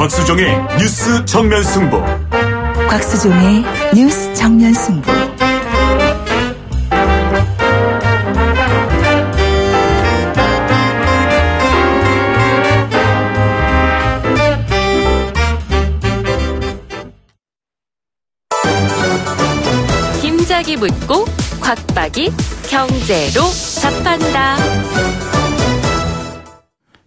곽수종의 뉴스 정면 승부. 곽수종의 뉴스 정면 승부. 김작이 묻고 곽박이 경제로 답한다.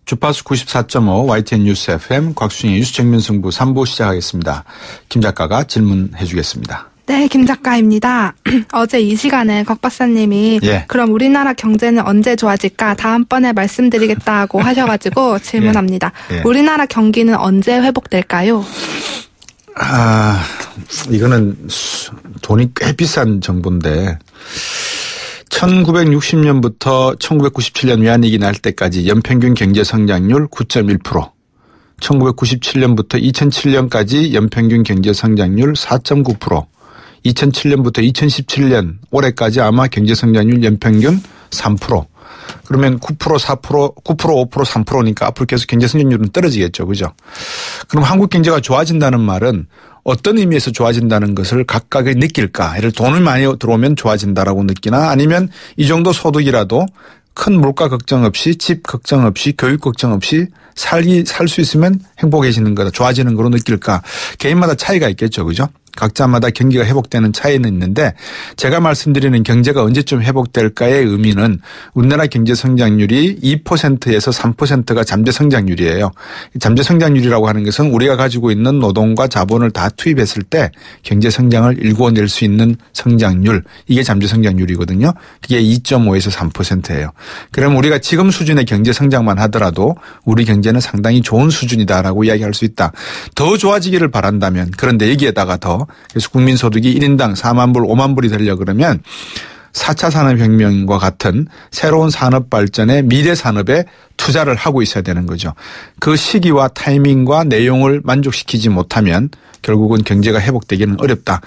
주파수 94.5 YTN 뉴스 FM 곽수종의 뉴스 정면 승부 3부 시작하겠습니다. 김 작가가 질문해 주겠습니다. 네, 김 작가입니다. 어제 이 시간에 곽 박사님이 그럼 우리나라 경제는 언제 좋아질까 다음번에 말씀드리겠다고 하셔가지고 질문합니다. 우리나라 경기는 언제 회복될까요? 이거는 돈이 꽤 비싼 정보인데 1960년부터 1997년 외환위기 날 때까지 연평균 경제성장률 9.1%, 1997년부터 2007년까지 연평균 경제성장률 4.9%, 2007년부터 2017년 올해까지 아마 경제성장률 연평균 3%. 그러면 9%, 4%, 9%, 5%, 3%니까 앞으로 계속 경제성장률은 떨어지겠죠. 그죠? 그럼 한국 경제가 좋아진다는 말은 어떤 의미에서 좋아진다는 것을 각각이 느낄까? 예를 들어 돈이 많이 들어오면 좋아진다라고 느끼나 아니면 이 정도 소득이라도 큰 물가 걱정 없이 집 걱정 없이 교육 걱정 없이 살 수 있으면 행복해지는 거다. 좋아지는 거로 느낄까? 개인마다 차이가 있겠죠. 그죠? 각자마다 경기가 회복되는 차이는 있는데 제가 말씀드리는 경제가 언제쯤 회복될까의 의미는 우리나라 경제 성장률이 2%에서 3%가 잠재 성장률이에요. 잠재 성장률이라고 하는 것은 우리가 가지고 있는 노동과 자본을 다 투입했을 때 경제 성장을 일궈낼 수 있는 성장률, 이게 잠재 성장률이거든요. 그게 2.5에서 3%예요. 그럼 우리가 지금 수준의 경제 성장만 하더라도 우리 경제는 상당히 좋은 수준이다라고 이야기할 수 있다. 더 좋아지기를 바란다면, 그런데 여기에다가 더 그래서 국민소득이 1인당 4만 불, 5만 불이 되려고 그러면 4차 산업혁명과 같은 새로운 산업 발전에 미래 산업에 투자를 하고 있어야 되는 거죠. 그 시기와 타이밍과 내용을 만족시키지 못하면 결국은 경제가 회복되기는 어렵다.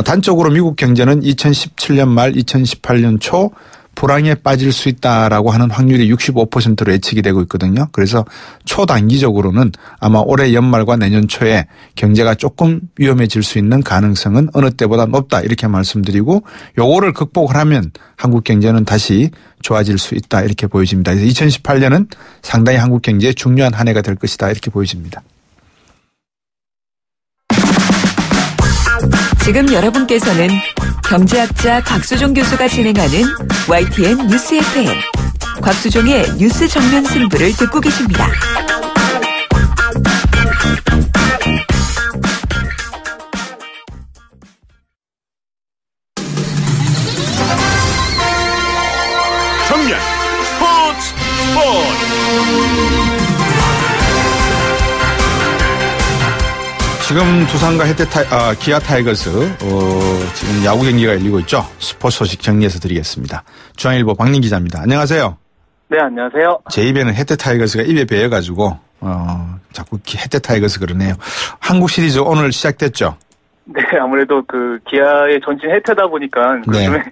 단적으로 미국 경제는 2017년 말 2018년 초 불황에 빠질 수 있다라고 하는 확률이 65%로 예측이 되고 있거든요. 그래서 초단기적으로는 아마 올해 연말과 내년 초에 경제가 조금 위험해질 수 있는 가능성은 어느 때보다 높다 이렇게 말씀드리고 요거를 극복을 하면 한국 경제는 다시 좋아질 수 있다 이렇게 보여집니다. 그래서 2018년은 상당히 한국 경제에 중요한 한 해가 될 것이다 이렇게 보여집니다. 지금 여러분께서는 경제학자 곽수종 교수가 진행하는 YTN 뉴스 FM 곽수종의 뉴스 정면 승부를 듣고 계십니다. 정면 스포츠. 지금 두산과 기아 타이거스 지금 야구 경기가 열리고 있죠. 스포츠 소식 정리해서 드리겠습니다. 중앙일보 박민 기자입니다. 안녕하세요. 네, 안녕하세요. 제 입에는 해태 타이거스가 입에 배어가지고 자꾸 해태 타이거스 그러네요. 한국 시리즈 오늘 시작됐죠. 네, 아무래도 그 기아의 전신 해태다 보니까 요즘에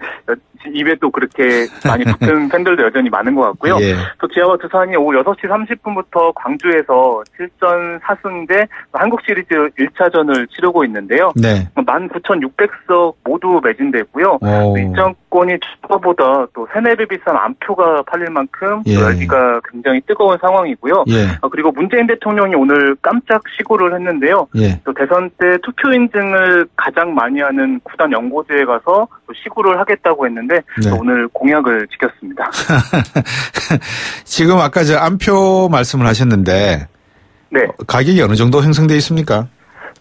입에 또 그렇게 많이 붙은 팬들도 여전히 많은 것 같고요. 또 기아와 두산이 오후 6시 30분부터 광주에서 7전 4승제 한국 시리즈 1차전을 치르고 있는데요. 19,600석 모두 매진되고요. 입장권이 주가보다 또 3-4배 비싼 안표가 팔릴 만큼 열기가 굉장히 뜨거운 상황이고요. 그리고 문재인 대통령이 오늘 깜짝 시구를 했는데요. 또 대선 때 투표 인증을 가장 많이 하는 구단 연고지에 가서 또 시구를 하겠다고 했는데 오늘 공약을 지켰습니다. 지금 아까 안표 말씀을 하셨는데 가격이 어느 정도 형성되어 있습니까?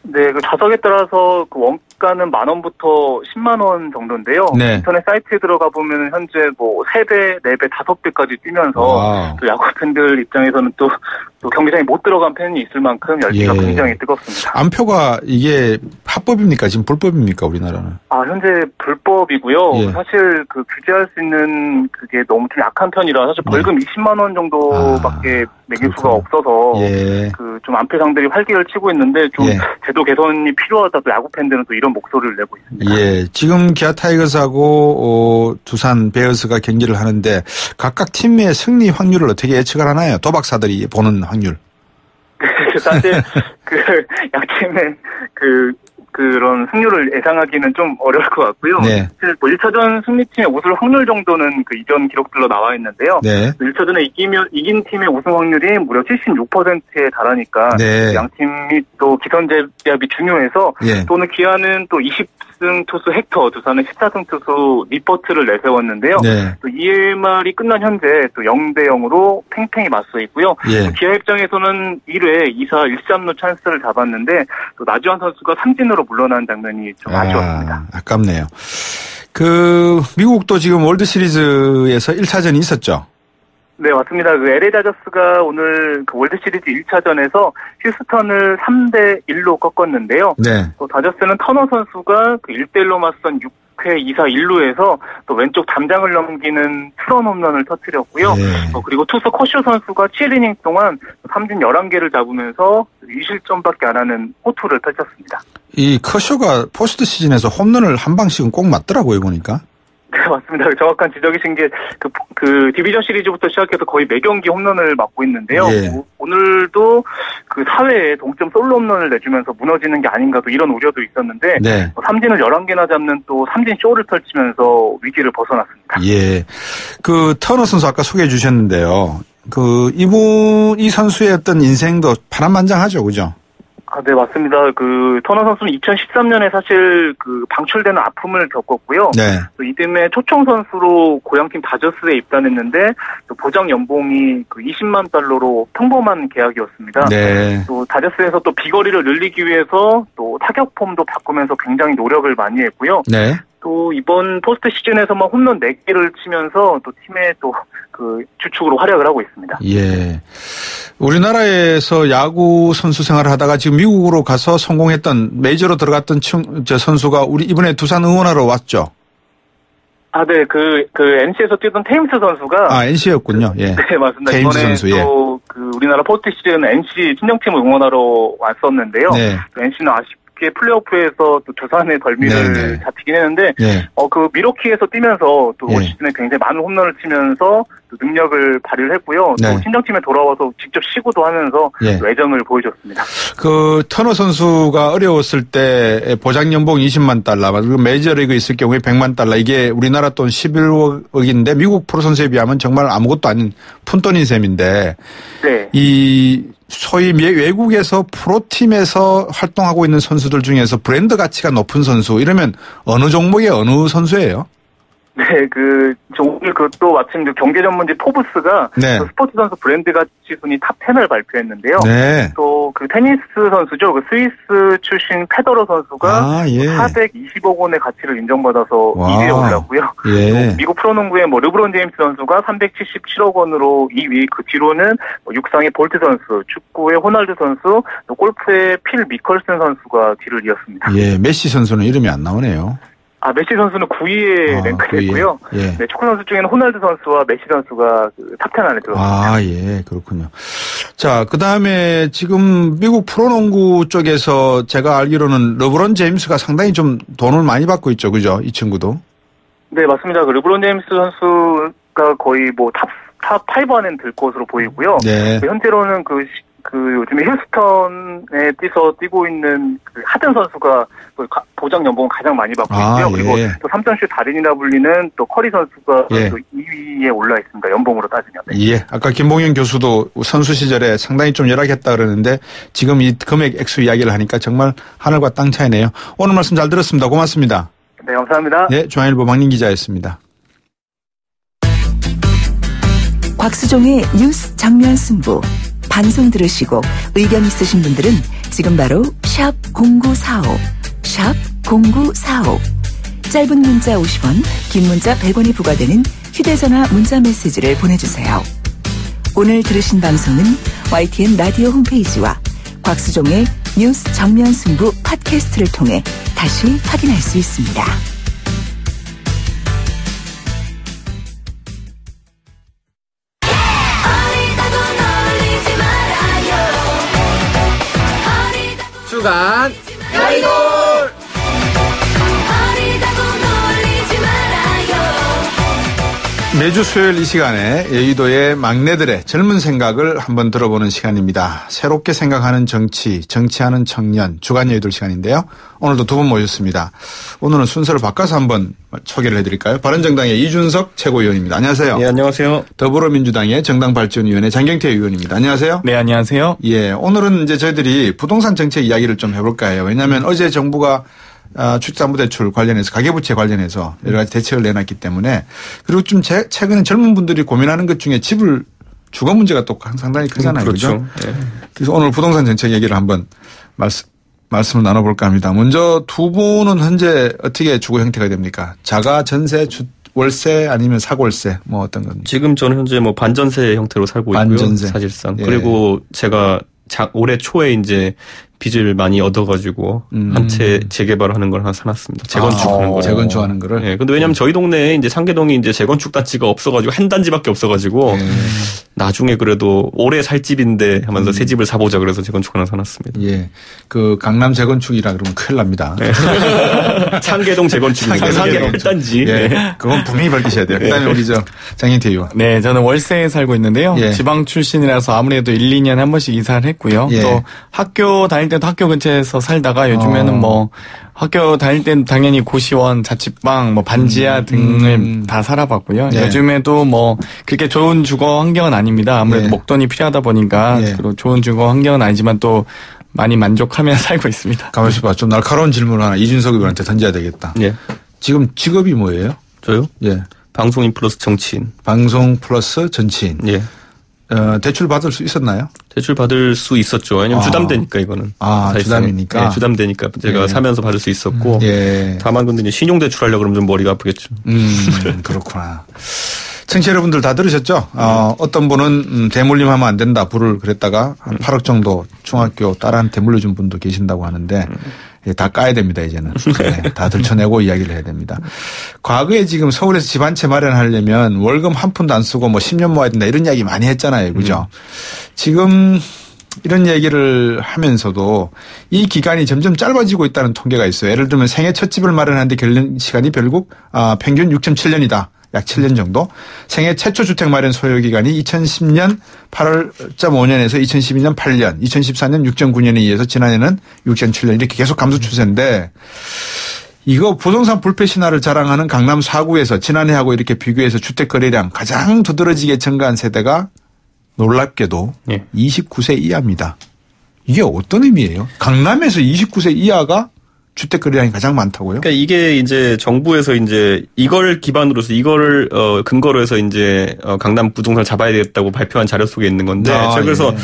네, 그 좌석에 따라서 그 원가는 10,000원부터 10,000원 정도인데요. 인터넷 사이트에 들어가 보면 현재 뭐 3배, 4배, 5배까지 뛰면서 또 야구 팬들 입장에서는 또 경기장에 못 들어간 팬이 있을 만큼 열기가 굉장히 뜨겁습니다. 안표가 이게 합법입니까? 지금 불법입니까? 우리나라는? 현재 불법이고요. 사실 그 규제할 수 있는 그게 너무 좀 약한 편이라 사실 벌금 20만 원 정도밖에 매길 수가 없어서 그 좀 안표상들이 활기를 치고 있는데 좀 제도 개선이 필요하다. 또 야구 팬들은 또 이런 목소리를 내고 있습니다. 지금 기아 타이거스하고 두산 베어스가 경기를 하는데 각각 팀의 승리 확률을 어떻게 예측을 하나요? 도박사들이 보는 확률. 사실 양팀의 그런 승률을 예상하기는 좀 어려울 것 같고요. 네. 사실 1차전 승리팀의 우승 확률 정도는 그 이전 기록들로 나와 있는데요. 네. 1차전에 이긴 팀의 우승 확률이 무려 76%에 달하니까 네. 양 팀이 또 기선제압이 중요해서 네. 또 오늘 기아는 또 20승 투수 헥터, 두산은 14승 투수 리포트를 내세웠는데요. 네. 또 2회 말이 끝난 현재 또 0대0으로 팽팽히 맞서 있고요. 예. 기아 입장에서는 1회 2사 1삼루 찬스를 잡았는데 또 나주환 선수가 삼진으로 물러난 장면이 좀 아쉬웠습니다. 아깝네요. 미국도 지금 월드시리즈에서 1차전이 있었죠? 네, 맞습니다. LA 다저스가 오늘 월드시리즈 1차전에서 휴스턴을 3대1로 꺾었는데요. 네. 또 다저스는 터너 선수가 1대1로 맞선 6회 2사 1루에서 또 왼쪽 담장을 넘기는 투런 홈런을 터뜨렸고요. 네. 그리고 투수 커쇼 선수가 7이닝 동안 삼진 11개를 잡으면서 2실점밖에 안 하는 호투를 펼쳤습니다. 이 커쇼가 포스트 시즌에서 홈런을 한 방씩은 꼭 맞더라고요, 보니까. 네, 맞습니다. 정확한 지적이신 게 디비전 시리즈부터 시작해서 거의 매 경기 홈런을 맞고 있는데요. 예. 오늘도 4회에 동점 솔로 홈런을 내주면서 무너지는 게 아닌가 또 이런 우려도 있었는데 네. 삼진을 11개나 잡는 또 삼진 쇼를 펼치면서 위기를 벗어났습니다. 예. 터너 선수 아까 소개해 주셨는데요. 이 선수의 어떤 인생도 파란만장하죠, 그죠? 네, 맞습니다. 터너 선수는 2013년에 사실 방출되는 아픔을 겪었고요. 네. 또 이듬해 초청 선수로 고향팀 다저스에 입단했는데 또 보장 연봉이 20만 달러로 평범한 계약이었습니다. 네. 또 다저스에서 또 비거리를 늘리기 위해서 또 타격 폼도 바꾸면서 굉장히 노력을 많이 했고요. 네. 또 이번 포스트 시즌에서만 홈런 4개를 치면서 또 팀의 또 주축으로 활약을 하고 있습니다. 예. 우리나라에서 야구 선수 생활을 하다가 지금 미국으로 가서 성공했던 메이저로 들어갔던 선수가 우리 이번에 두산 응원하러 왔죠. 네, NC에서 뛰던 테임스 선수가. NC였군요. 예. 네, 맞습니다. 테임스 이번에 선수, 또 우리나라 포스트 시즌 NC 친정팀을 응원하러 왔었는데요. 네. NC는 아쉽게 플레이오프에서 또 두산의 덜미를 잡히긴 했는데, 네. 미러키에서 뛰면서 또 올 시즌에 굉장히 많은 홈런을 치면서 또 능력을 발휘를 했고요. 네. 또 친정팀에 돌아와서 직접 시구도 하면서 애정을 보여줬습니다. 터너 선수가 어려웠을 때 보장 연봉 20만 달러, 그리고 메이저리그 있을 경우에 100만 달러, 이게 우리나라 돈 11억인데 미국 프로 선수에 비하면 정말 아무것도 아닌 푼돈인 셈인데, 네. 이 소위 외국에서 프로팀에서 활동하고 있는 선수들 중에서 브랜드 가치가 높은 선수, 이러면 어느 종목의 어느 선수예요? 네, 오늘 또 마침 경제 전문지 포브스가 네. 스포츠 선수 브랜드 가치 순위 탑 10을 발표했는데요. 네. 또 테니스 선수죠. 스위스 출신 페더러 선수가 420억 원의 가치를 인정받아서 2위에 올랐고요. 예. 미국 프로농구의 르브론 제임스 선수가 377억 원으로 2위, 그 뒤로는 육상의 볼트 선수, 축구의 호날두 선수, 또 골프의 필 미컬슨 선수가 뒤를 이었습니다. 예, 메시 선수는 이름이 안 나오네요. 메시 선수는 9위에 랭크됐고요. 예. 네, 축구 선수 중에는 호날두 선수와 메시 선수가 탑 10 안에 들어왔습니다. 예, 그렇군요. 자, 그다음에 지금 미국 프로농구 쪽에서 제가 알기로는 르브론 제임스가 상당히 좀 돈을 많이 받고 있죠, 그죠? 이 친구도. 네, 맞습니다. 르브론 제임스 선수가 거의 탑 5 안에 들 것으로 보이고요. 네. 현재로는 요즘에 휴스턴에 뛰고 있는 하든 선수가 보장 연봉 가장 많이 받고 있고요. 그리고 또 3점슛 달인이라 불리는 또 커리 선수가 또 2위에 올라 있습니다. 연봉으로 따지면. 예. 아까 김봉현 교수도 선수 시절에 상당히 좀 열악했다 그러는데 지금 이 금액 액수 이야기를 하니까 정말 하늘과 땅 차이네요. 오늘 말씀 잘 들었습니다. 고맙습니다. 네, 감사합니다. 네, 중앙일보 박민 기자였습니다. 곽수종의 뉴스 정면 승부. 방송 들으시고 의견 있으신 분들은 지금 바로 샵 0945, 샵 0945. 짧은 문자 50원, 긴 문자 100원이 부과되는 휴대전화 문자 메시지를 보내주세요. 오늘 들으신 방송은 YTN 라디오 홈페이지와 곽수종의 뉴스 정면 승부 팟캐스트를 통해 다시 확인할 수 있습니다. 주간 아이돌 매주 수요일 이 시간에 여의도의 막내들의 젊은 생각을 한번 들어보는 시간입니다. 새롭게 생각하는 정치, 정치하는 청년, 주간 여의도 시간인데요. 오늘도 두 분 모셨습니다. 오늘은 순서를 바꿔서 한번 소개를 해드릴까요? 바른정당의 이준석 최고위원입니다. 안녕하세요. 네, 안녕하세요. 더불어민주당의 정당발전위원회 장경태 의원입니다. 안녕하세요. 네, 안녕하세요. 예, 오늘은 이제 저희들이 부동산 정책 이야기를 좀 해볼까 해요. 왜냐하면 어제 정부가 주택담보대출 관련해서 가계부채 관련해서 여러 가지 대책을 내놨기 때문에 그리고 좀 최근에 젊은 분들이 고민하는 것 중에 집을 주거 문제가 또 상당히 크잖아요. 그렇죠. 네. 그래서 오늘 부동산 정책 얘기를 한번 말씀을 나눠볼까 합니다. 먼저 두 분은 현재 어떻게 주거 형태가 됩니까? 자가, 전세, 월세 아니면 사골세 뭐 어떤 겁니까? 지금 저는 현재 뭐 반전세 형태로 살고 있고요. 반전세. 사실상. 예. 그리고 제가 올해 초에 이제 빚을 많이 얻어가지고 한 채 재개발하는 걸 하나 사놨습니다. 재건축하는 거. 재건축하는 거를. 예. 근데 왜냐면 저희 동네에 이제 상계동이 이제 재건축 단지가 없어가지고 한 단지밖에 없어가지고 나중에 그래도 올해 살 집인데 하면서 새 집을 사보자 그래서 재건축 하나 사놨습니다. 예. 그 강남 재건축이라 그러면 큰일 납니다. 네. 상계동 재건축입니다. 상계동 단지. 예. 네. 그건 분명히 밝히셔야 돼요. 그다음에 우리 장인태 의원. 네, 저는 월세에 살고 있는데요. 예. 지방 출신이라서 아무래도 1, 2년에 한 번씩 이사를 했고요. 예. 또 학교 다닐 때도 학교 근처에서 살다가 요즘에는 뭐 학교 다닐 때는 당연히 고시원, 자취방, 뭐 반지하 등을 다 살아봤고요. 예. 요즘에도 뭐 그렇게 좋은 주거 환경은 아닙니다. 아무래도 목돈이 필요하다 보니까 그리고 좋은 주거 환경은 아니지만 또 많이 만족하며 살고 있습니다. 가만있어 봐. 좀 날카로운 질문 하나 이준석 의원한테 던져야 되겠다. 예. 지금 직업이 뭐예요? 저요? 예. 방송인 플러스 정치인. 방송 플러스 정치인. 예. 대출 받을 수 있었나요? 대출 받을 수 있었죠. 왜냐면 주담대니까 이거는. 주담이니까. 네, 주담대니까 제가 사면서 받을 수 있었고. 다만 근데 이제 신용대출 하려고 그러면 좀 머리가 아프겠죠. 그렇구나. 청취자 여러분들 다 들으셨죠? 어떤 분은 대물림하면 안 된다. 불을 그랬다가 한 8억 정도 중학교 딸한테 물려준 분도 계신다고 하는데 다 까야 됩니다, 이제는. 네, 다 들춰내고 이야기를 해야 됩니다. 과거에 지금 서울에서 집 한 채 마련하려면 월급 한 푼도 안 쓰고 뭐 10년 모아야 된다 이런 이야기 많이 했잖아요. 그죠? 지금 이런 얘기를 하면서도 이 기간이 점점 짧아지고 있다는 통계가 있어요. 예를 들면 생애 첫 집을 마련하는데 걸린 시간이 결국 평균 6.7년이다. 약 7년 정도. 생애 최초 주택 마련 소요 기간이 2010년 8.5년에서 2012년 8년, 2014년 6.9년에 의해서 지난해는 6.7년 이렇게 계속 감소 추세인데 이거 부동산 불패 신화를 자랑하는 강남 4구에서 지난해하고 이렇게 비교해서 주택 거래량 가장 두드러지게 증가한 세대가 놀랍게도 29세 이하입니다. 이게 어떤 의미예요? 강남에서 29세 이하가 주택 거래량이 가장 많다고요? 그러니까 이게 이제 정부에서 이제 이걸 기반으로서 이거를 근거로 해서 이제 강남 부동산을 잡아야 되겠다고 발표한 자료 속에 있는 건데 제가 그래서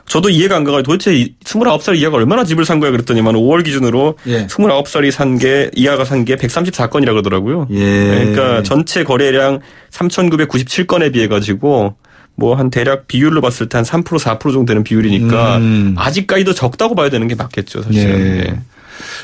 저도 이해가 안 가가지고 도대체 29살 이하가 얼마나 집을 산 거야 그랬더니만 5월 기준으로 29살이 산 게 이하가 산 게 134건이라 그러더라고요. 그러니까 전체 거래량 3,997건에 비해 가지고 뭐 한 대략 비율로 봤을 때 한 3% 4% 정도 되는 비율이니까 아직까지도 적다고 봐야 되는 게 맞겠죠, 사실은.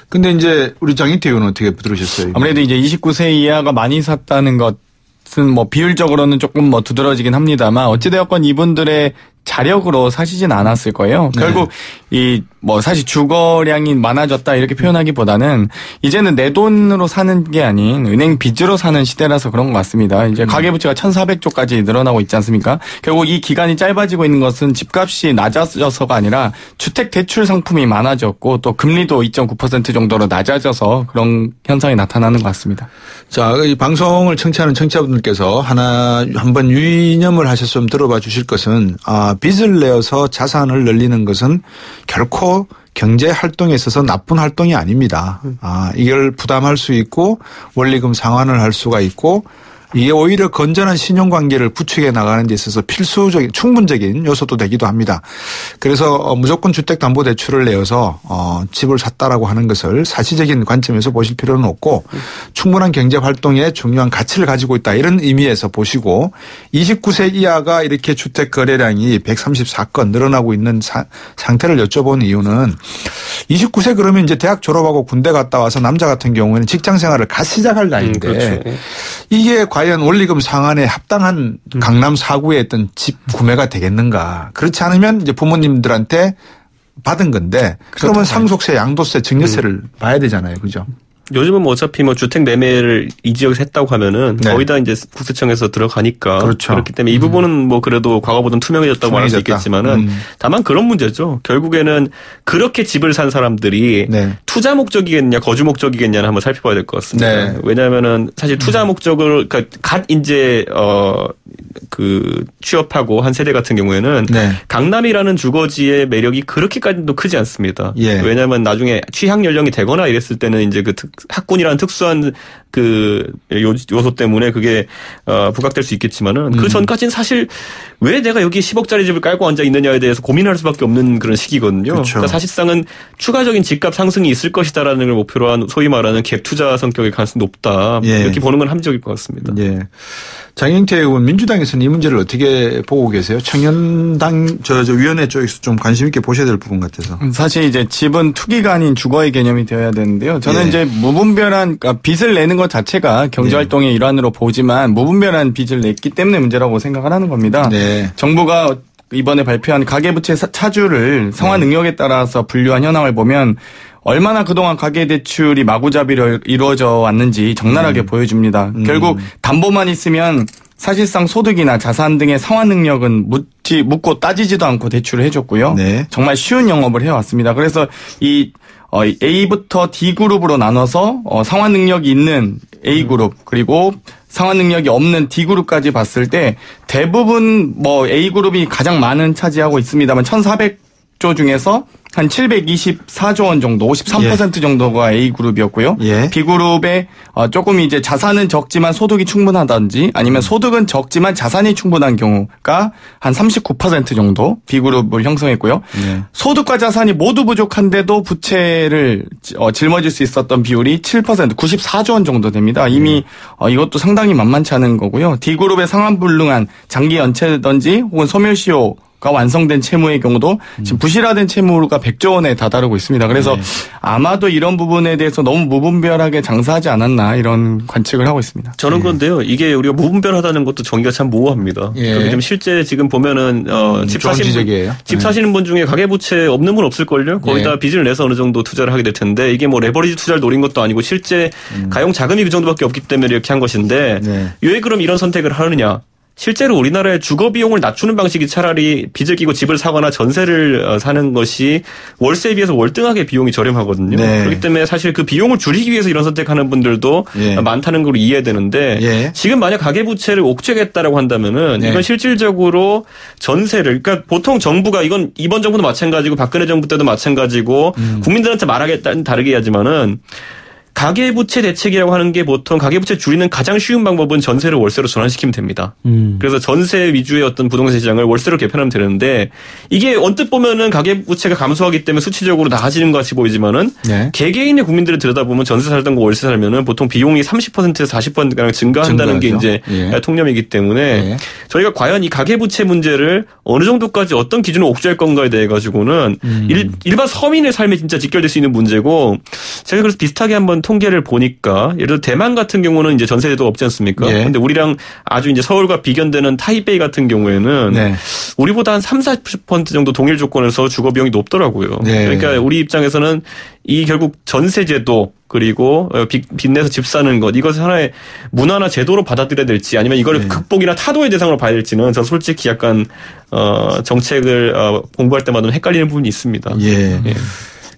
근데 이제 우리 장인태 의원은 어떻게 들으셨어요? 아무래도 이제 29세 이하가 많이 샀다는 것은 뭐 비율적으로는 조금 뭐 두드러지긴 합니다만 어찌되었건 이분들의 자력으로 사시진 않았을 거예요. 결국 이 뭐 사실 주거량이 많아졌다 이렇게 표현하기보다는 이제는 내 돈으로 사는 게 아닌 은행 빚으로 사는 시대라서 그런 것 같습니다. 이제 가계부채가 1,400조까지 늘어나고 있지 않습니까? 결국 이 기간이 짧아지고 있는 것은 집값이 낮아져서가 아니라 주택 대출 상품이 많아졌고 또 금리도 2.9% 정도로 낮아져서 그런 현상이 나타나는 것 같습니다. 자, 이 방송을 청취하는 청취자분들께서 한번 유념을 하셔서 좀 들어봐 주실 것은 빚을 내어서 자산을 늘리는 것은 결코 경제 활동에 있어서 나쁜 활동이 아닙니다. 이걸 부담할 수 있고 원리금 상환을 할 수가 있고 이게 오히려 건전한 신용관계를 구축해 나가는 데 있어서 필수적인 충분적인 요소도 되기도 합니다. 그래서 무조건 주택담보대출을 내어서 집을 샀다라고 하는 것을 사실적인 관점에서 보실 필요는 없고 충분한 경제활동에 중요한 가치를 가지고 있다 이런 의미에서 보시고 29세 이하가 이렇게 주택 거래량이 134건 늘어나고 있는 상태를 여쭤본 이유는 29세 그러면 이제 대학 졸업하고 군대 갔다 와서 남자 같은 경우에는 직장생활을 갓 시작할 나이인데 그렇죠. 이게 과연 원리금 상환에 합당한 강남 4구의 어떤 집 구매가 되겠는가. 그렇지 않으면 이제 부모님들한테 받은 건데 그러면 상속세, 양도세, 증여세를 봐야 되잖아요. 그죠? 요즘은 뭐 어차피 뭐 주택 매매를 이 지역에서 했다고 하면은 네. 거의 다 이제 국세청에서 들어가니까. 그렇죠. 그렇기 때문에 이 부분은 뭐 그래도 과거보다는 투명해졌다고 말할 수 있겠지만은 다만 그런 문제죠. 결국에는 그렇게 집을 산 사람들이 네. 투자 목적이겠냐 거주 목적이겠냐는 한번 살펴봐야 될 것 같습니다. 네. 왜냐하면은 사실 투자 목적을 그러니까 갓 이제 그 취업하고 한 세대 같은 경우에는 네. 강남이라는 주거지의 매력이 그렇게까지도 크지 않습니다. 예. 왜냐하면 나중에 취학 연령이 되거나 이랬을 때는 이제 그 학군이라는 특수한 그 요소 때문에 그게 부각될 수 있겠지만은 그 전까지는 사실 왜 내가 여기 10억짜리 집을 깔고 앉아 있느냐에 대해서 고민할 수밖에 없는 그런 시기거든요. 그렇죠. 그러니까 사실상은 추가적인 집값 상승이 있을 것이다라는 걸 목표로 한 소위 말하는 갭 투자 성격의 가능성이 높다. 예. 이렇게 보는 건 합리적일 것 같습니다. 예. 장영태 의원 민주당에서는 이 문제를 어떻게 보고 계세요? 청년당 저 위원회 쪽에서 좀 관심 있게 보셔야 될 부분 같아서. 사실 이제 집은 투기가 아닌 주거의 개념이 되어야 되는데요. 저는 예. 이제 무분별한 그러니까 빚을 내는 것 자체가 경제활동의 예. 일환으로 보지만 무분별한 빚을 냈기 때문에 문제라고 생각을 하는 겁니다. 네. 정부가 이번에 발표한 가계부채 차주를 상환 능력에 따라서 분류한 현황을 보면 얼마나 그동안 가계대출이 마구잡이로 이루어져 왔는지 적나라하게 보여줍니다. 결국 담보만 있으면 사실상 소득이나 자산 등의 상환 능력은 묻고 따지지도 않고 대출을 해줬고요. 네. 정말 쉬운 영업을 해왔습니다. 그래서 이 A부터 D그룹으로 나눠서 상환 능력이 있는 A그룹 그리고 상환 능력이 없는 D그룹까지 봤을 때 대부분 뭐 A그룹이 가장 많은 차지하고 있습니다만 1,400조 중에서 한 724조 원 정도, 53% 예. 정도가 A그룹이었고요. 예. B그룹에 조금 이제 자산은 적지만 소득이 충분하다든지 아니면 소득은 적지만 자산이 충분한 경우가 한 39% 정도 B그룹을 형성했고요. 예. 소득과 자산이 모두 부족한데도 부채를 짊어질 수 있었던 비율이 7%, 94조 원 정도 됩니다. 이미 이것도 상당히 만만치 않은 거고요. D그룹의 상환불능한 장기 연체든지 혹은 소멸시효 가 완성된 채무의 경우도 지금 부실화된 채무가 100조 원에 다다르고 있습니다. 그래서 네. 아마도 이런 부분에 대해서 너무 무분별하게 장사하지 않았나 이런 관측을 하고 있습니다. 저는 그런데요. 이게 우리가 무분별하다는 것도 정의가 참 모호합니다. 예. 그렇기 때문에 실제 지금 보면은 집 사시는 분 중에 가계부채 없는 분 없을걸요. 거의 다 빚을 내서 어느 정도 투자를 하게 될 텐데 이게 뭐 레버리지 투자를 노린 것도 아니고 실제 가용 자금이 그 정도밖에 없기 때문에 이렇게 한 것인데 왜 그럼 이런 선택을 하느냐. 실제로 우리나라의 주거 비용을 낮추는 방식이 차라리 빚을 끼고 집을 사거나 전세를 사는 것이 월세에 비해서 월등하게 비용이 저렴하거든요. 네. 그렇기 때문에 사실 그 비용을 줄이기 위해서 이런 선택하는 분들도 많다는 걸 이해되는데 지금 만약 가계부채를 옥죄겠다라고 한다면은 이건 실질적으로 전세를 그러니까 보통 정부가 이건 이번 정부도 마찬가지고 박근혜 정부 때도 마찬가지고 국민들한테 말하겠다는 다르게 하지만은 가계부채 대책이라고 하는 게 보통 가계부채 줄이는 가장 쉬운 방법은 전세를 월세로 전환시키면 됩니다. 그래서 전세 위주의 어떤 부동산 시장을 월세로 개편하면 되는데 이게 언뜻 보면은 가계부채가 감소하기 때문에 수치적으로 나아지는 것 같이 보이지만은 개개인의 국민들을 들여다보면 전세 살던 거 월세 살면은 보통 비용이 30%에서 40%가량 증가한다는 게 이제 통념이기 때문에 저희가 과연 이 가계부채 문제를 어느 정도까지 어떤 기준으로 옥죄할 건가에 대해 가지고는 일반 서민의 삶에 진짜 직결될 수 있는 문제고 제가 그래서 비슷하게 한번 통계를 보니까 예를 들어 대만 같은 경우는 이제 전세제도가 없지 않습니까? 근데 우리랑 아주 이제 서울과 비견되는 타이베이 같은 경우에는 우리보다 한 30-40% 정도 동일 조건에서 주거 비용이 높더라고요. 그러니까 우리 입장에서는 이 결국 전세제도 그리고 빚내서 집 사는 것 이것을 하나의 문화나 제도로 받아들여야 될지 아니면 이걸 극복이나 타도의 대상으로 봐야 될지는 저 솔직히 약간 정책을 공부할 때마다 헷갈리는 부분이 있습니다.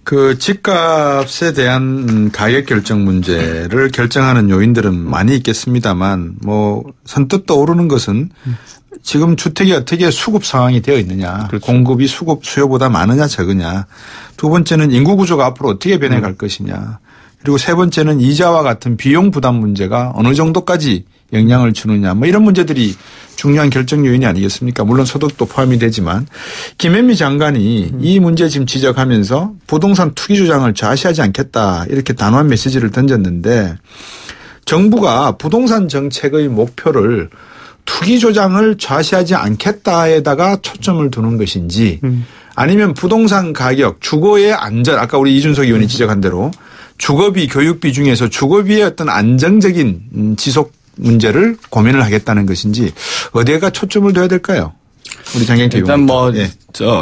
그 집값에 대한 가격 결정 문제를 결정하는 요인들은 많이 있겠습니다만 뭐 선뜻 떠오르는 것은 지금 주택이 어떻게 수급 상황이 되어 있느냐. 그렇죠. 공급이 수요보다 많으냐 적으냐. 두 번째는 인구 구조가 앞으로 어떻게 변해갈 것이냐. 그리고 세 번째는 이자와 같은 비용 부담 문제가 어느 정도까지 영향을 주느냐. 뭐 이런 문제들이 중요한 결정 요인이 아니겠습니까? 물론 소득도 포함이 되지만 김현미 장관이 이 문제 지금 지적하면서 부동산 투기 주장을 좌시하지 않겠다 이렇게 단호한 메시지를 던졌는데 정부가 부동산 정책의 목표를 투기 조장을 좌시하지 않겠다에다가 초점을 두는 것인지 아니면 부동산 가격, 주거의 안전 아까 우리 이준석 의원이 지적한 대로 주거비, 교육비 중에서 주거비의 어떤 안정적인 지속 문제를 고민을 하겠다는 것인지 어디에가 초점을 둬야 될까요? 우리 장경태 의원. 일단 뭐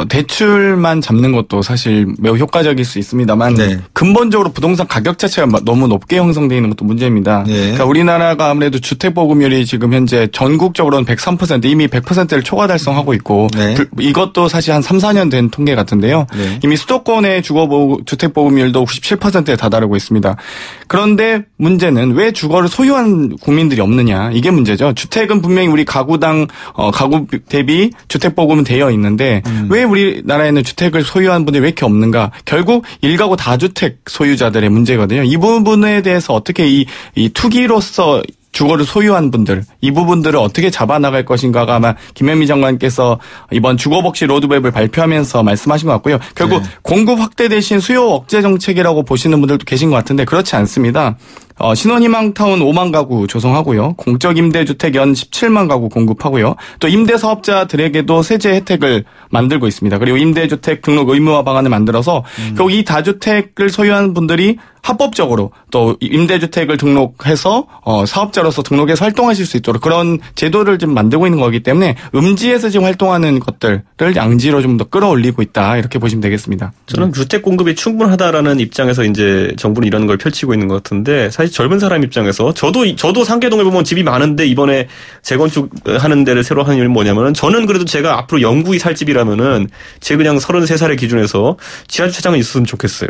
대출만 잡는 것도 사실 매우 효과적일 수 있습니다만 네. 근본적으로 부동산 가격 자체가 너무 높게 형성되어 있는 것도 문제입니다. 네. 그러니까 우리나라가 아무래도 주택보급률이 지금 현재 전국적으로는 103% 이미 100%를 초과 달성하고 있고 네. 이것도 사실 한 3, 4년 된 통계 같은데요. 네. 이미 수도권의 주택보급률도 97%에 다다르고 있습니다. 그런데 문제는 왜 주거를 소유한 국민들이 없느냐 이게 문제죠. 주택은 분명히 우리 가구당 가구 대비 주택보급은 되어 있는데 왜 우리나라에는 주택을 소유한 분들이 왜 이렇게 없는가? 결국 1가구 다주택 소유자들의 문제거든요. 이 부분에 대해서 어떻게 이 투기로서 주거를 소유한 분들, 이 부분들을 어떻게 잡아나갈 것인가가 아마 김현미 장관께서 이번 주거복지 로드맵을 발표하면서 말씀하신 것 같고요. 결국 네. 공급 확대 대신 수요 억제 정책이라고 보시는 분들도 계신 것 같은데 그렇지 않습니다. 신혼희망타운 5만 가구 조성하고요. 공적 임대주택 연 17만 가구 공급하고요. 또 임대사업자들에게도 세제 혜택을 만들고 있습니다. 그리고 임대주택 등록 의무화 방안을 만들어서 결국 이 다주택을 소유한 분들이 합법적으로 또 임대주택을 등록해서 사업자로서 등록해서 활동하실 수 있도록 그런 제도를 좀 만들고 있는 거기 때문에 음지에서 지금 활동하는 것들을 양지로 좀 더 끌어올리고 있다 이렇게 보시면 되겠습니다. 저는 주택 공급이 충분하다라는 입장에서 이제 정부는 이런 걸 펼치고 있는 것 같은데 사실 젊은 사람 입장에서 저도 상계동에 보면 집이 많은데 이번에 재건축하는 데를 새로 하는 이유는 뭐냐면은 저는 그래도 제가 앞으로 영구히 살 집이라면은 제 그냥 33살의 기준에서 지하주차장은 있었으면 좋겠어요.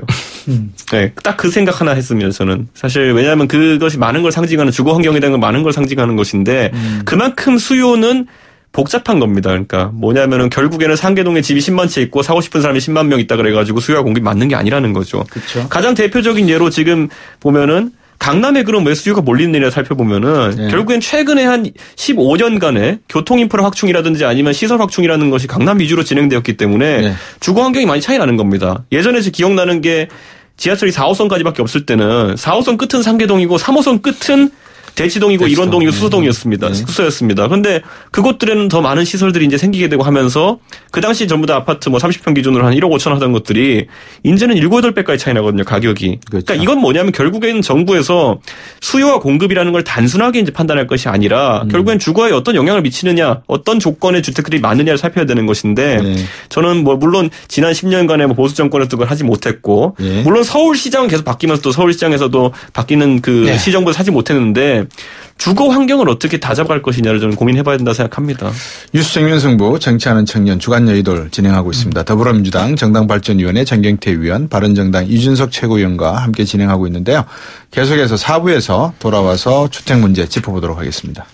네, 딱 그 생각 하나 했으면 저는 사실 왜냐하면 그것이 많은 걸 상징하는 주거 환경에 대한 건 많은 걸 상징하는 것인데 그만큼 수요는 복잡한 겁니다. 그러니까 뭐냐면은 결국에는 상계동에 집이 10만 채 있고 사고 싶은 사람이 10만 명 있다 그래가지고 수요와 공급이 맞는 게 아니라는 거죠. 그렇죠. 가장 대표적인 예로 지금 보면은 강남에 그럼 왜 수요가 몰리는 일이라 살펴보면은 네. 결국엔 최근에 한 15년간의 교통인프라 확충이라든지 아니면 시설 확충이라는 것이 강남 위주로 진행되었기 때문에 네. 주거 환경이 많이 차이 나는 겁니다. 예전에 기억나는 게 지하철이 4호선까지밖에 없을 때는 4호선 끝은 상계동이고 3호선 끝은 대치동이고 일원동이고 수서동이었습니다. 네. 수서였습니다. 그런데 그곳들에는 더 많은 시설들이 이제 생기게 되고 하면서 그 당시 전부 다 아파트 30평 기준으로 한 1억 5천 하던 것들이 이제는 7, 8배까지 차이 나거든요. 가격이. 그렇죠. 그러니까 이건 뭐냐면 결국에는 정부에서 수요와 공급이라는 걸 단순하게 이제 판단할 것이 아니라 결국엔 주거에 어떤 영향을 미치느냐, 어떤 조건의 주택들이 많느냐를 살펴야 되는 것인데 네. 저는 물론 지난 10년간의 보수 정권에서 그걸 하지 못했고 네. 물론 서울시장은 계속 바뀌면서 또 서울시장에서도 바뀌는 네. 시정부를 하지 못했는데 주거 환경을 어떻게 다잡아갈 것이냐를 저는 고민해봐야 된다 생각합니다. 뉴스 정면승부 정치하는 청년 주간 여의도를 진행하고 있습니다. 더불어민주당 정당발전위원회 정경태 위원, 바른정당 이준석 최고위원과 함께 진행하고 있는데요. 계속해서 4부에서 돌아와서 주택 문제 짚어보도록 하겠습니다.